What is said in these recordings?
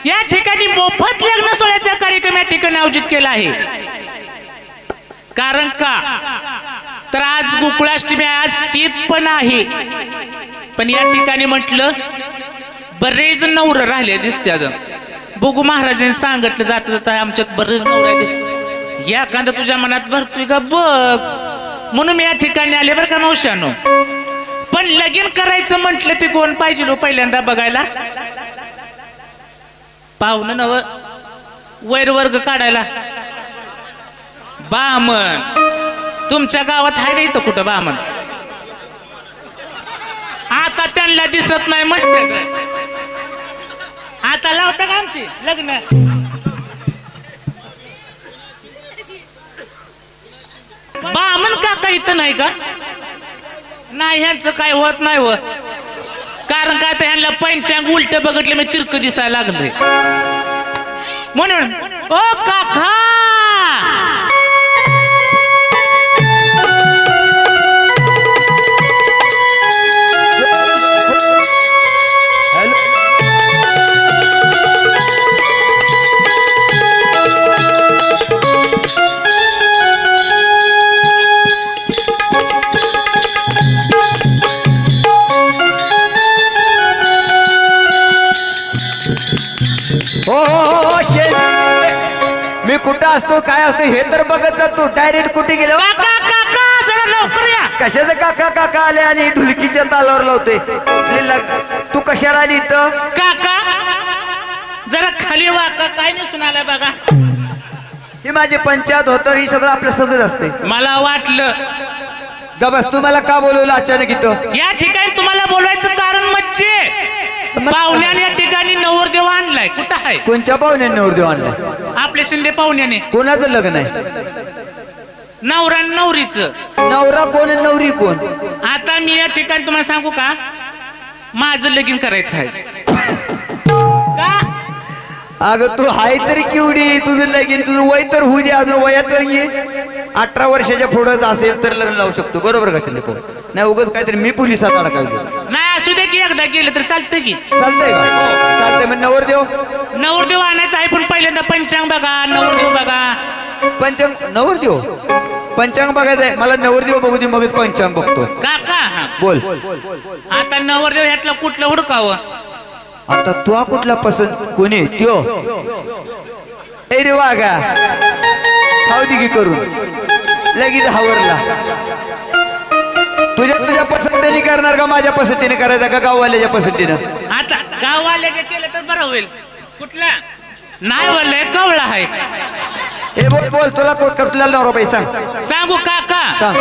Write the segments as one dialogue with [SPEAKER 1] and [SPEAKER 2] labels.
[SPEAKER 1] या ठिकाणी मोफत लग्न सोहळ्याचा कार्यक्रम या ठिकाणी आयोजित केला आहे। कारण का तर आज गोकुळाष्टमी, आज तीत पण आहे, पण या ठिकाणी म्हटलं बरेच नवर राहिले दिसतात। बघू महाराजांनी सांगितलं जात जात आमच्यात बरेच नवर आहेत, या कांदा तुझ्या मनात भरतोय का बघ, म्हणून मी या ठिकाणी आले बरं का मावशानो। पण लगीन करायचं म्हटलं ते कोण पाहिजे पहिल्यांदा बघायला? पाहुणं नव वैरवर्ग काढायला बामण। तुमच्या गावात आहे ना इथं कुठं बामण? आता त्यांना दिसत नाही म्हणते, आता लावता का आमची लग्न? बामण काका इथं नाही का? नाही, ह्यांचं काय होत नाही व, कारण काय तर ह्यांना पंचांग उलट बघितले मी तिरक दिसायला लागले म्हणून। ओ काका
[SPEAKER 2] मी कुठं असतो काय असतो हे तर बघत जा तू, डायरेक्ट कुठे गेलो?
[SPEAKER 1] काका काका जरा लवकर या।
[SPEAKER 2] कशाचं काका काका आले आणि ढुलकीच्या तालावर लावतोय? तू कशाला आली इथं?
[SPEAKER 1] काका जरा खाली वाका, काय नसून आलाय बघा।
[SPEAKER 2] ही माझी पंचायत होतं, ही सगळं आपलं सगळं असते।
[SPEAKER 1] मला वाटलं
[SPEAKER 2] गबस, तू मला का बोलवलं अचानक इथं?
[SPEAKER 1] या ठिकाणी तुम्हाला बोलवायचं कारण म्हणजे पाहुण्याने या ठिकाणी नवरदेव आणलाय। कुठं आहे?
[SPEAKER 2] कोणत्या पाहुण्याने नवरदेव आणलाय?
[SPEAKER 1] आपल्या शिंदे पाहुण्याने।
[SPEAKER 2] कोणाचं लग्न आहे?
[SPEAKER 1] नवरा नवरीचं।
[SPEAKER 2] नवरा कोण आणि नवरी कोण?
[SPEAKER 1] आता मी या ठिकाणी तुम्हाला सांगू का, माझं लगीन करायचं आहे का?
[SPEAKER 2] अगं तू हाय तरी केवढी, तुझं लगीन तुझं वय तर होऊ दे, अजून वयात तर ये 18 वर्षाच्या पुढे असेल तर लग्न लावू शकतो, बरोबर का शिंदे? नाही उगाच काहीतरी मी पोलिसात अडकायचं
[SPEAKER 1] नाही, असू दे की एकदा गेलं तर चालतंय की।
[SPEAKER 2] चालतंय का? चालतंय मग
[SPEAKER 1] नवरदेव आणायचं आहे, पण पहिल्यांदा पंचांग बघा, नवरदेव बघा।
[SPEAKER 2] पंचांग? नवरदेव पंचांग बघायचंय मला? नवरदेव बघू दे मगच पंचांग बघतो।
[SPEAKER 1] काका
[SPEAKER 2] बोल।
[SPEAKER 1] आता नवरदेव ह्यातलं कुठलं हुडकावं?
[SPEAKER 2] आता तू कुठला पसंत? कोणी त्यो? ए रे वागा, खाऊ दे की करून लगेच हावरला। तुझ्या पसंतीने करणार का माझ्या पसंतीने करायचा का गाववाल्याच्या पसंतीनं?
[SPEAKER 1] आता गाववाल्याच्या केलं तर बरं होईल। कुठला नाही बोलले कवळा आहे।
[SPEAKER 2] हे बोल बोल, तुला तुला नवरा बाई सांग।
[SPEAKER 1] सांगू काका?
[SPEAKER 2] सांग।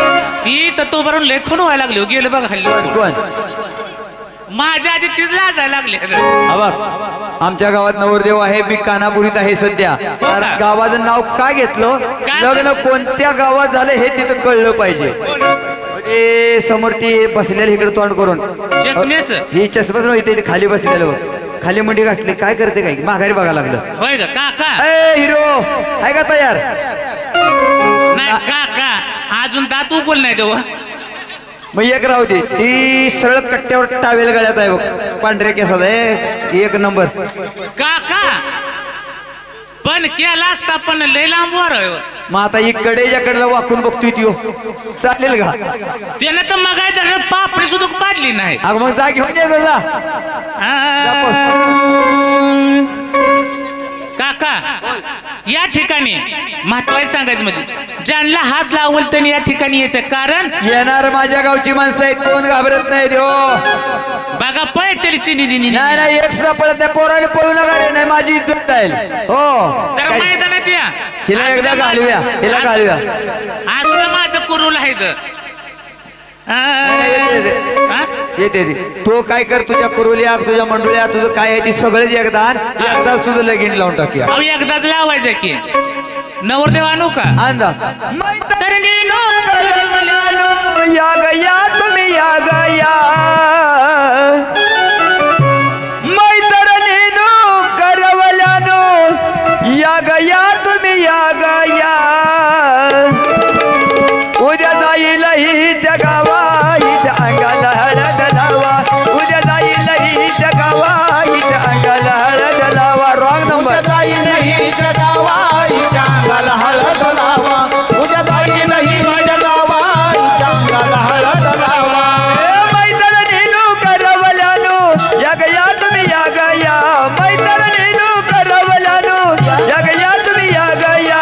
[SPEAKER 1] ती तर तो बरोबर लेखून व्हायला लागली, गेलं बघा हल्ली।
[SPEAKER 2] कोण?
[SPEAKER 1] माझ्या आधी तीच लाजायला लागली।
[SPEAKER 2] आमच्या गावात नवरदेव आहे, मी कानापुरीत आहे सध्या। गावाचं नाव का घेतलं? लग्न कोणत्या गावात झालं हे तिथं कळलं पाहिजे। समोर ती बसलेली इकडे तोंड करून,
[SPEAKER 1] चष्मेस
[SPEAKER 2] ही चष्माच इथे खाली बसलेलं, खाली मंडी घातली, काय करते काय माघारी बघा लागलं।
[SPEAKER 1] होय का काका?
[SPEAKER 2] हिरो आहे का तयार?
[SPEAKER 1] नाही काका, अजून दात उगल नाही देव।
[SPEAKER 2] मग एक राहू दे, ती सरळ कट्ट्यावर टावेल गळ्यात आहे बघ, पांढऱ्या केसात आहे, एक नंबर।
[SPEAKER 1] काका पण केला असता, पण लय लांब वर आहे।
[SPEAKER 2] मग आता इकडेच्या कडेला वाकून बघतोय त्यो, चालेल का?
[SPEAKER 1] त्यानं तर मग पापडी सुद्धा पाडली नाही।
[SPEAKER 2] अगं मग जा घेऊन ये जा।
[SPEAKER 1] काका या ठिकाणी महत्वाचं सांगायचं म्हणजे ज्यांना हात लावल त्यांनी या ठिकाणी यायचं, कारण
[SPEAKER 2] येणार माझ्या गावची माणसं आहेत, कोण घाबरत नाही देव।
[SPEAKER 1] बघा पळ तरी चिनी
[SPEAKER 2] नाही नाही, एक्स्ट्रा पळत नाही, पोराने पळू नका रे, नाही माझी इज्जत जाईल। हो
[SPEAKER 1] जरा मैदानात या,
[SPEAKER 2] हिला एकदा घालूया, हिला घालूया।
[SPEAKER 1] असं माझं कुरूल आहे
[SPEAKER 2] येते तो काय कर, तुझ्या कुरुल्या तुझ्या मंडुळ्या तुझं काय याची सगळेच एकदाच तुझं लगीन लावून टाकूया।
[SPEAKER 1] एकदाच लावायचं की नवरदेव आणू का?
[SPEAKER 2] आणजा। या गया तुम्ही या गया, मैत्रिणीनो करवल्यानो या गया तुम्ही या गया, उद्या जाईल ही जगावा हिच्या अंगाला हळद लावा, उद्या जाईल ही जगावा हिच्या अंगाला हळद लावा। रॉंग
[SPEAKER 3] हिच्या गावा हिच्या अंगाला हळद लावा उद्या जाईल ही माझ्या गावा हिच्या अंगाला हळद लावा
[SPEAKER 2] मैत्रिणीनो करवल्यानो या गया तुम्ही या गया मैत्रिणीनो करवल्यानो या गया तुम्ही या गया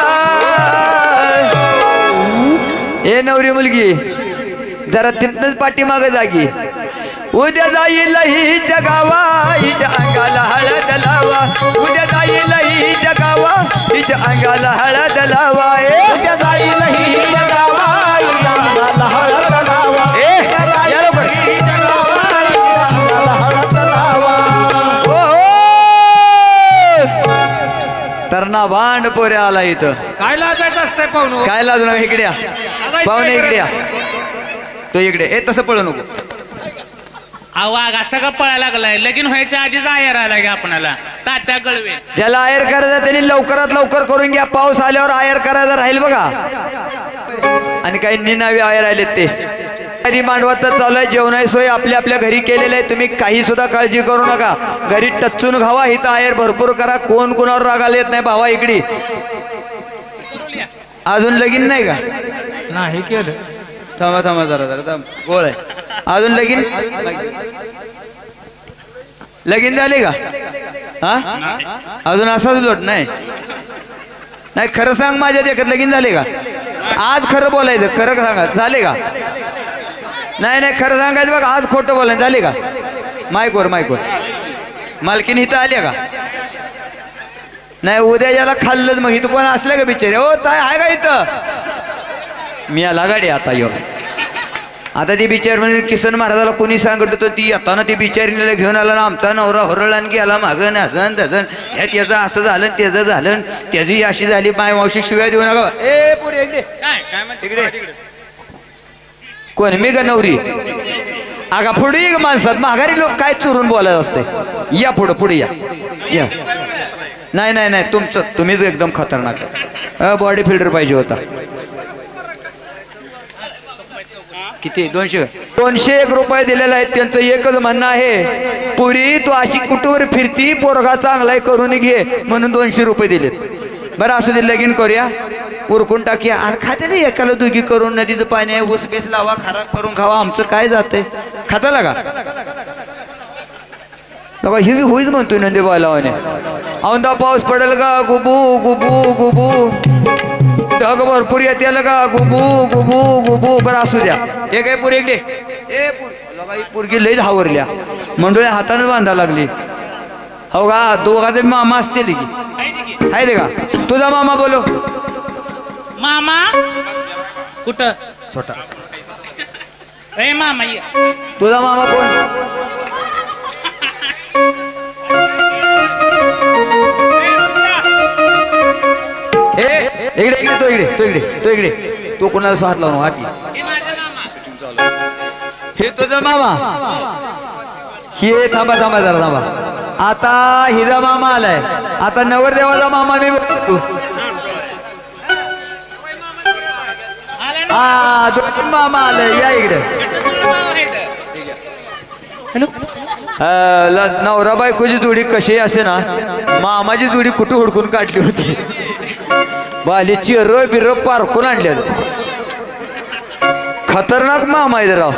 [SPEAKER 2] ए नवरी मुलगी जरा तिथनच पाठीमागे जागी उद्या जाईल ही जगावा हिच्या अंगाला हळद लावा उद्या जाईल ही जगावा हिच्या अंगाला हळद लावा
[SPEAKER 3] उद्या जाईल हिच्या गावा हिच्या अंगाला हळद लावा
[SPEAKER 2] या लवकर
[SPEAKER 3] हिच्या गावा हिच्या अंगाला हळद लावा
[SPEAKER 2] तर ना भांड पोरे आला इथं
[SPEAKER 1] काय लाजायचं असतंय पाहुणं
[SPEAKER 2] काय लाजू नका इकडे या पाहुणे इकडे या तो इकडे ए तसं पळू नको
[SPEAKER 1] वाघ असा का पळायला लागलाय लगीन व्हायच्या आधीच आयर आला की आपणाला तात्या गळवे
[SPEAKER 2] ज्याला आयर करायचं त्यांनी लवकरात लवकर करून घ्या पाऊस आल्यावर आयर करायचं राहील बघा आणि काही निनावी आयर आलेत ते कधी मांडवात चालू आहे जेवणाची सोय आपल्या आपल्या घरी केलेलं आहे तुम्ही काही सुद्धा काळजी करू नका घरी टच्चून खावा इथं आयर भरपूर करा कोण कोणावर रागाला येत नाही भावा इकडे अजून लगीन नाही का
[SPEAKER 1] नाही केलं
[SPEAKER 2] थांबा थांबा जरा गोळ आहे अजून लगीन लगीन झाले का हा अजून असाच लोट नाही नाही खरं सांग माझ्या देखत लगीन झाले का आज खरं बोलायचं खरं सांगा झाले का नाही नाही खरं सांगायचं बघा आज खोटं बोलायचं झाले का मायकोर मालकीन इथं आल्या का नाही उद्या याला खाल्लंच मग इथं कोण असलं का बिचारे हो ताय आहे का इथं मी आला गाडी आता यो आता ती बिचारी म्हणजे किसन महाराजाला कोणी सांगत होतं ती आता ती बिचारीला घेऊन आला ना आमचा नवरा होरळला आणि गेला मागं असं त्याचं ह्या त्याचं असं झालं त्याचं झालं त्याची अशी झाली माय मावशी शिव्या देऊ नका ए पुरे इकडे कोण मी का नवरी आगा पुढे माणसात माघारी लोक काय चुरून बोलायचं असते या पुढे या नाही तुमचं तुम्हीच एकदम खतरनाक आहे बॉडी फिल्टर पाहिजे होता किती 201 रुपये दिलेले आहेत त्यांचं एकच म्हणणं आहे पुरी तू अशी कुठवर फिरती पोरगा चांगलाय करून घे म्हणून 200 रुपये दिलेत बरं असं दे लगीन करूया उरकून टाकूया आणि खाते ना एकाला दुगी करून नदीचं पाणी आहे ऊस बीस लावा खराब करून खावा आमचं काय जातंय खाताला का हे होईच म्हणतोय नंदी बालावाने औंदा पाऊस पडेल का गुबू गुबू गुबू ढग भरपूर येते का गुबू गुबू गुबू बरं असू द्या हे काय पुरे इकडे ए पुरगी लईच हावरल्या मंडोळ्या हाताने बांधा लागली हो का दोघाचे मामा असतील की आहे ते का तुझा मामा बोलो
[SPEAKER 1] मामा कुठं
[SPEAKER 2] छोटा
[SPEAKER 1] ए मामा ये
[SPEAKER 2] तुझा मामा कोण इकडे तो कोणाला हात लावून हाती हे तुझा मामा हे थांबा जरा थांबा आता हिजा मामा आलाय आता नवरदेवाचा मामा मी बघतो हा दोन मामा आलाय या इकडे नवरा बायकोची जोडी कशी असे ना मामाची जोडी कुठं हुडकून काढली होती बाली चिर बिर पारखून आणले खतरनाक मामा आहे राव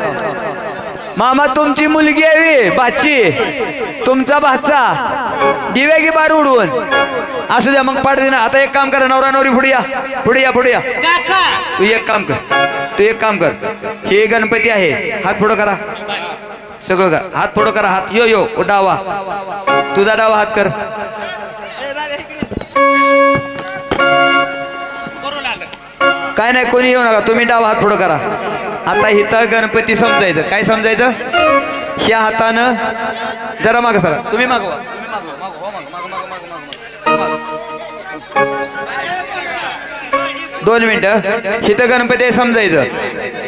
[SPEAKER 2] मामा तुमची मुलगी आहे बाची तुमचा भाचा दिव्या की बार उडवून असू द्या मग पाठ देना आता एक काम करा नवरा नवरी पुढे या तू एक काम कर हे गणपती आहे हात पुढं करा सगळं कर हात पुढं करा हात यो डावा तुझा डावा हात कर काय नाही कोणी येऊ नका तुम्ही डावा हात पुढं करा आता इथं गणपती समजायचं काय समजायचं ह्या हातानं जरा माग सरा तुम्ही मागवा दोन मिनिटं इथं गणपती समजायचं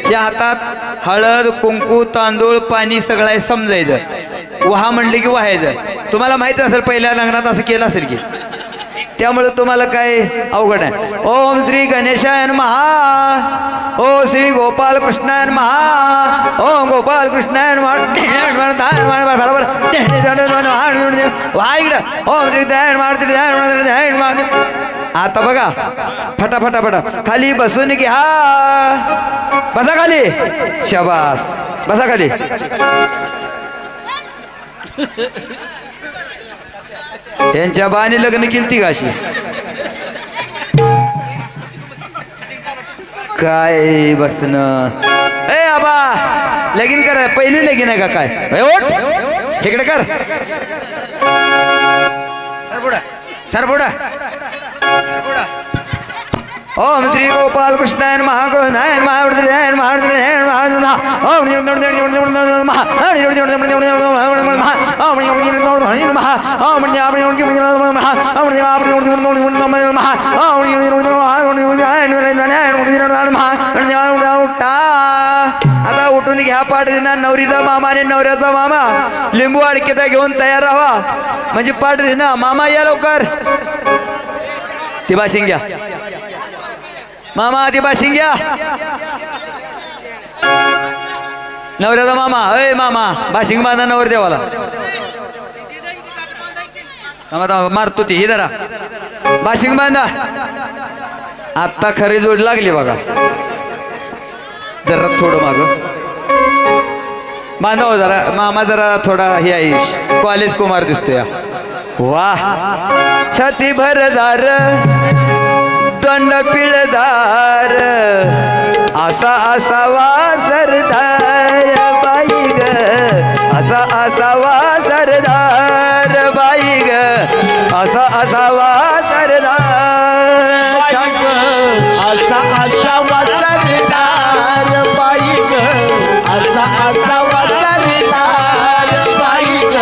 [SPEAKER 2] ह्या हातात हळद कुंकू तांदूळ पाणी सगळं आहे समजायचं वहा म्हणले की वाहायचं तुम्हाला माहित असेल पहिल्या लग्नात असं केलं असेल की त्यामुळे तुम्हाला काय अवघड आहे. ओम श्री गणेशाय नमः. ओ श्री गोपाल कृष्णाय नमः. ओम गोपाल कृष्णाय नमः. आता बघा फटाफटा फटा खाली बसून घ्या. बसा खाली. शाबास. बसा खाली. यांच्या बाने लग्न केलती का अशी? काय बसन ए आबा लगीन कर. पहिली लगीन आहे का काय? ओठ इकडे कर. सरबुडा सरबुडा सरबुडा. ओम श्री गोपाल कृष्णाय नमः. आता उठून घ्या पाठ देणार. नवरीचा मामा आणि नवऱ्याचा मामा लिंबू अडकेता घेऊन तयार राहा म्हणजे पाठ देणार. मामा या लवकर. ती बाशिंग घ्या मामा. ती बाशिंग घ्या. नवऱ्याचा मामा. अय मामा बाशिंग बांधा नवर देवाला. मारतो ती ही जरा बाशिंग बांधा. आत्ता खरी जोड लागली बघा. जरा थोडं माग बांधा हो जरा. मामा जरा थोडा हे आहे कॉलेज कुमार दिसतोय. वाह. छाती भरदार दंड पिळदार असा असावा सरदार बाई ग. असा असावा सरदार बाई ग. असा असावा सरदार.
[SPEAKER 3] असा असावा सरदार बाई ग. असा असावा सरदार बाई ग.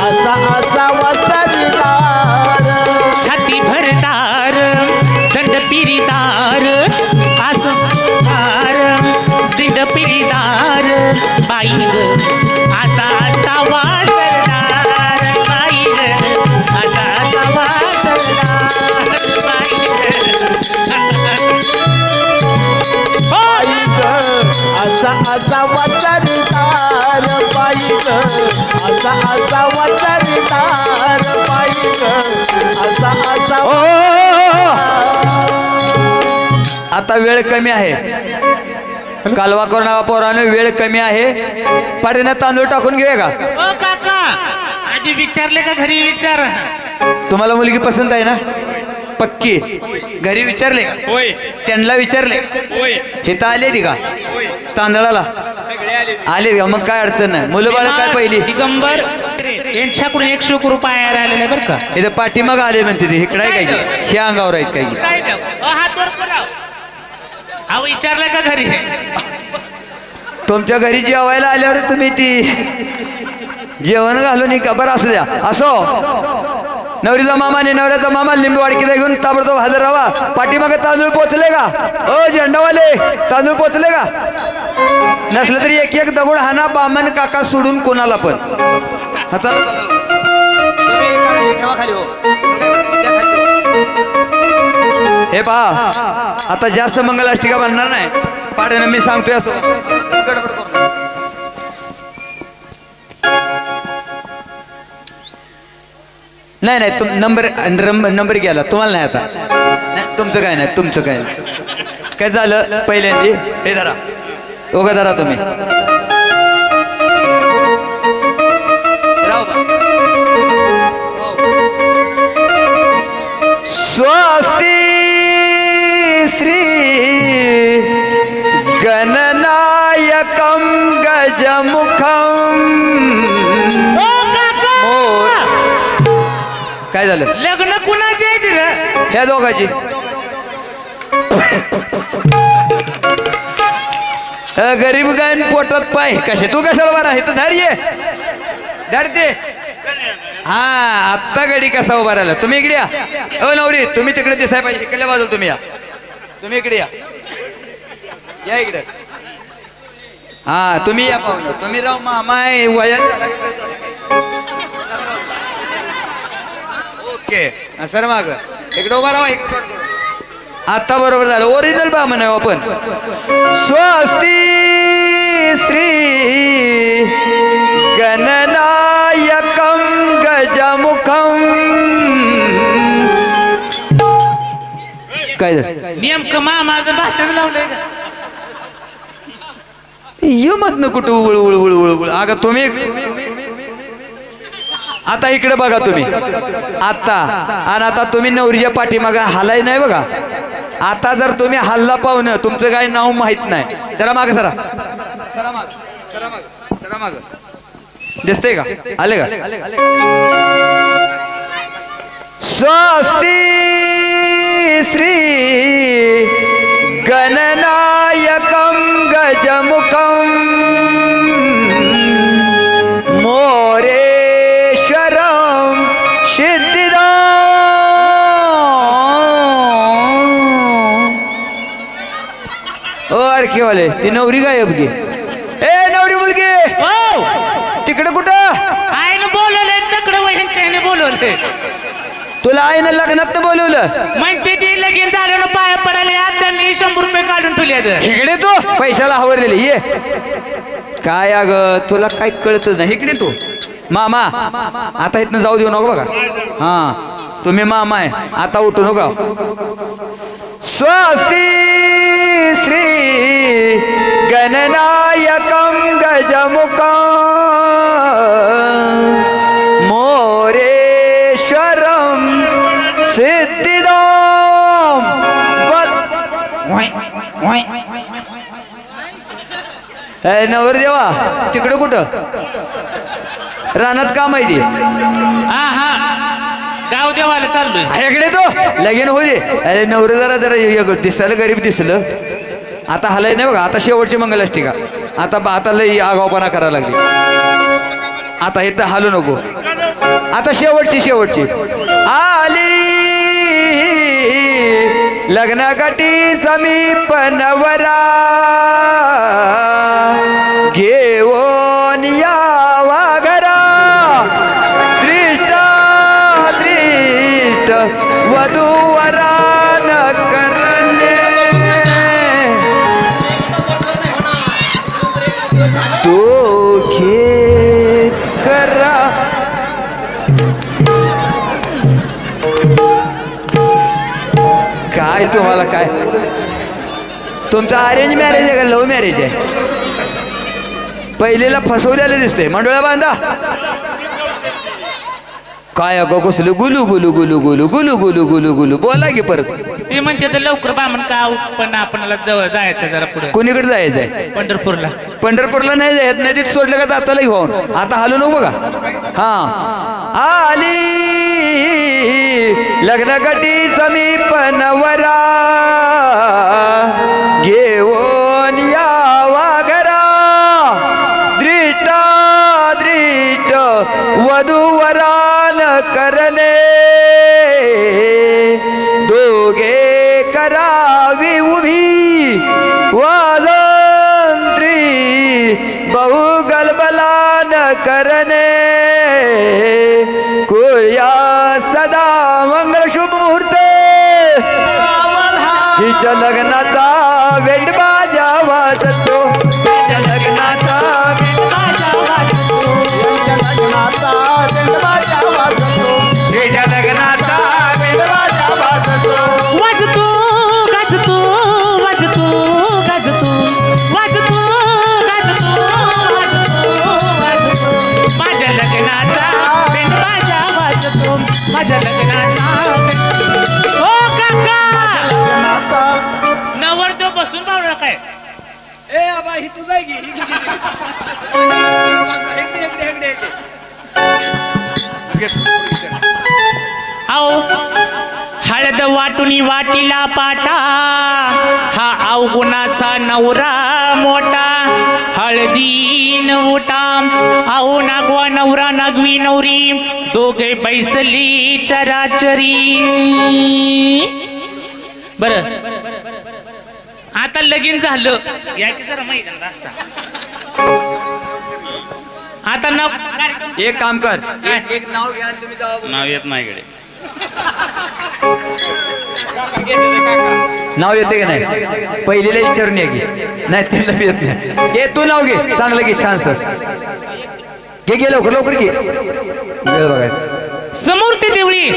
[SPEAKER 3] असा असावा सरदार.
[SPEAKER 1] छाती भरदार दंड पिरीदार आसदार दंड पिरीदार बाई ग. असा असावा सरदार बाई ग. असा असावा सरदार बाई ग.
[SPEAKER 3] बाई ग. असा असावा सरदार बाई ग. असा असावा सरदार बाई ग. असा असावा.
[SPEAKER 2] आता वेळ कमी आहे. कालवा करून पोराने वेळ कमी आहे. पाठीने तांदूळ टाकून घेऊया का?
[SPEAKER 1] ओ काका आधी विचारले का घरी विचार.
[SPEAKER 2] तुम्हाला मुलगी पसंत आहे ना? पक्की. घरी विचारले का?
[SPEAKER 1] होय.
[SPEAKER 2] त्यांना विचारले?
[SPEAKER 1] होय.
[SPEAKER 2] हे तर आले ती का तांदळाला? आले का? मग काय अडचण नाही. मुलं बाळ काय पहिली
[SPEAKER 1] दिगंबर यांच्याकडून 100 रुपये आलेले बरं का.
[SPEAKER 2] इथं पाठीमाग आले म्हणते ते. इकडे आहे काय? हे अंगावर आहेत काही.
[SPEAKER 1] हात वर करा. अहो विचारलं का घरी?
[SPEAKER 2] तुमच्या घरी जेवायला आल्यावर तुम्ही ती जेवण घालून का बरं असू द्या. असो नवरीचा मामा आणि नवऱ्याचा मामा लिंबू वाडकीला घेऊन ताबडतोब हजर राहा. पाठीमागे तांदूळ पोचले का? ओ झेंडावाले तांदूळ पोचले का? नसलं तरी एक एक दगड हाना. बामन काका सोडून कोणाला पण. हे पहा आता जास्त मंगलाष्टिका बनणार नाही. पाड्यानं मी सांगतोय असो. नाही नाही तुम नंबर गेला तुम्हाला नाही. आता नाही तुमचं काय नाही. तुमचं काय नाही. काय झालं पहिल्यांदी हे धरा. ओघा धरा तुम्ही. स्वस्ती श्री गणनायकं गजमुखं. काय झालं?
[SPEAKER 1] लग्न कुणाचे आहे तिथं?
[SPEAKER 2] ह्या दोघांची. गरीब गायन पोटात पाय कसे. तू कशाला बरा आहे तर धैर्य धरते. हा आत्ता गडी कसा उभा राहिला. तुम्ही इकडे या. ओ नवरी तुम्ही तिकडे दिसाय पाहिजे. इकडल्या बाजूला तुम्ही या. तुम्ही इकडे या. या इकडे. हा तुम्ही या पाहुणं. तुम्ही राव मामा वयात. ओके सर माग इकडे उभा राहा आता बरोबर झालं ओरिजिनल बामण आहे आपण स्वस्ती श्री गणनायकं गजमुखं काय
[SPEAKER 1] नेमकं माझं भाषण लावलंय का
[SPEAKER 2] मत न कुठं उळ उळ उळ उळ उळ अगं तुम्ही आता इकडे बघा तुम्ही आता आणि आता तुम्ही नवरीच्या पाठीमागा हालाय नाही बघा आता जर तुम्ही हल्ला पाहुणं तुमचं काही नाव माहित नाही जरा माग सरा सरा माग सरा माग सरा माग दिसतंय का आले का स्वस्ती श्री गणनायकं गजमुखं मोरेश्वरं सिद्धिदां और के वाले ती नवरी गायब गे ए नवरी मुलगी तिकडे कुठं
[SPEAKER 1] आईनं बोलवलंय तकडं वहिनीने बोलवलंय
[SPEAKER 2] तुला आईनं लग्नात बोलवलं
[SPEAKER 1] म्हणते ते लगीन झालं ना पाया पडायला आज त्यांनी 100 रुपये काढून ठेवले
[SPEAKER 2] इकडे तू पैशाला हवरलेले ये काय अग तुला काय कळत नाही इकडे तू मामा आता इथनं जाऊ देऊ नको बघा हा तुम्ही मामा आहे आता उठू नका स्वस्ती श्री गणनायकं गजमुखं मोरेश्वरं सिद्धिदां नवर देवा तिकडे कुठं रानात का माहिती
[SPEAKER 1] हा हा गाव देवाला चाललोय
[SPEAKER 2] इकडे तो लगीन होऊ दे अरे नवरे जरा दिसायला गरीब दिसलं आता हलाय नाही बघा आता शेवटची मंगलाष्टिका आता लई आगावपणा करायला लागली आता इथं हालू नको आता शेवटची आली लग्नाकाठी समीप नवरा घेऊन यावा घरा दृष्ट वधूवरान करणे तो घेत करा काय तुम्हाला काय तुमचं अरेंज मॅरेज आहे का लव्ह मॅरेज आहे पहिलेला फसवलेलं दिसतंय मंडोळा बांधा काय अगो कसलं गुलू गुलू गुलू गुलू गुलू गुलू गुलू गुलू बोला की परत
[SPEAKER 1] ते म्हणते तर लवकर बामण का पण आपल्याला जवळ जायचं जरा पुढे
[SPEAKER 2] कोणीकडे जायचंय पंढरपूरला नाही जायत नदीत सोडलं का जाताला घेऊन आता हालू नको बघा हा आली लग्नाकाठी समीप नवरा घेऊन यावा घरा दृष्ट वधूवरान करणे दोघे करावी उभी वाजंत्री बहुगलबलान करणे कुर्या सदा मंगल शुभ मुहूर्त हिच्या लग्नाचा वेंडबाजा वाजतो हिच्या लग्नाचा
[SPEAKER 1] माझ्या लग्नाचा हो काका नवरदेव बसून पावलं काय
[SPEAKER 2] ए आबा ही तुझा आहे की
[SPEAKER 1] आओ हळद वाटुनी वाटीला पाटा हा अवगुणाचा नवरा मोठा हळदीन उठा आओ नागवा नवरा नागवी नवरी दोघे बैसली चराचरी बर आता लगीन झालं या की जरा मैदान असा आता नाव
[SPEAKER 2] एक काम कर एक नाव घ्या तुम्ही
[SPEAKER 4] नाव येत नाही कडे
[SPEAKER 2] नाव येते का नाही पहिलीला विचारून ये की नाही तिला येत नाही ये तू नाव घे चांगलं घे छान सर घे लवकर लवकर घे बघायचं
[SPEAKER 1] समोर ती देवळी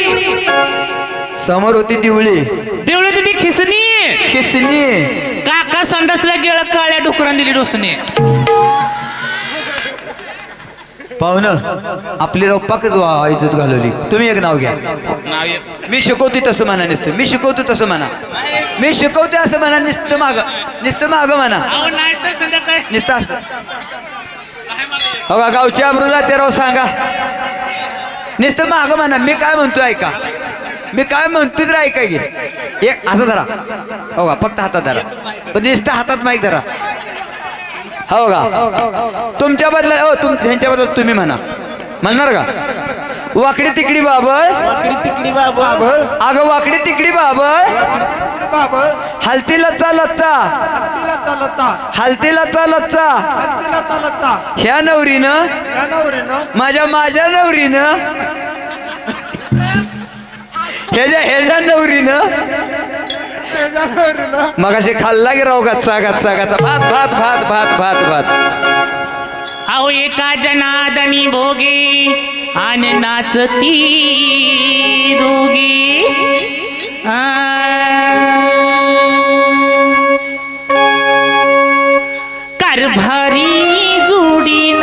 [SPEAKER 2] समोर होती दिवळी
[SPEAKER 1] देवळी होती ती खिसणी
[SPEAKER 2] खिसणी
[SPEAKER 1] काका संडासला गेला काळ्या डुकरान दिली डोसने
[SPEAKER 2] पाहुणं आपली राव पाकच इज्जत घालवली तुम्ही एक नाव घ्या मी शिकवते तसं म्हणा नुसतं मी शिकवतो तसं म्हणा मी शिकवते असं म्हणा नुसतं माग म्हणा
[SPEAKER 1] नाही तर संध्याकाळी
[SPEAKER 2] नुसतं असतं हो का गावच्या अब्रुला ते राव सांगा नुसतं माग म्हणा मी काय म्हणतोय ऐका मी काय म्हणतोय तर ऐका की एक असं धरा हो का फक्त हातात धरा पण नुसतं हातात माईक धरा हो का तुमच्या बदला हो ह्यांच्या बद्दल तुम्ही म्हणणार का वाकडी तिकडी बाबळ अगं वाकडी तिकडी बाबळ हलती लच्चा हलती लच्चा ह्या नवरीनं माझ्या नवरीनं ह्याच्या नवरीनं मग असे खाल्ला की राव गच्चा भात
[SPEAKER 1] अहो एका जनादनी भोगी आणि नाचती दोघी कारभारी जोडीन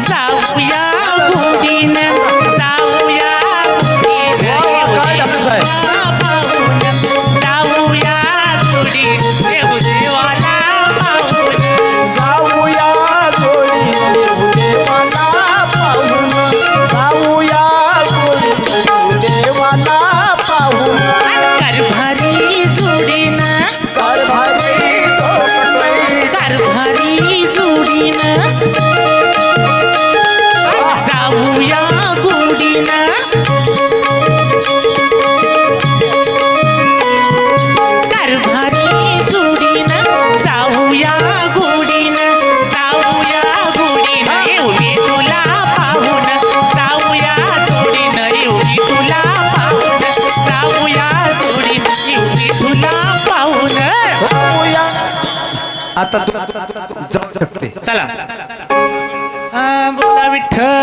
[SPEAKER 1] जाऊया गोडीन
[SPEAKER 2] आता तू जाऊ शकते
[SPEAKER 1] चला बोला विठ्ठल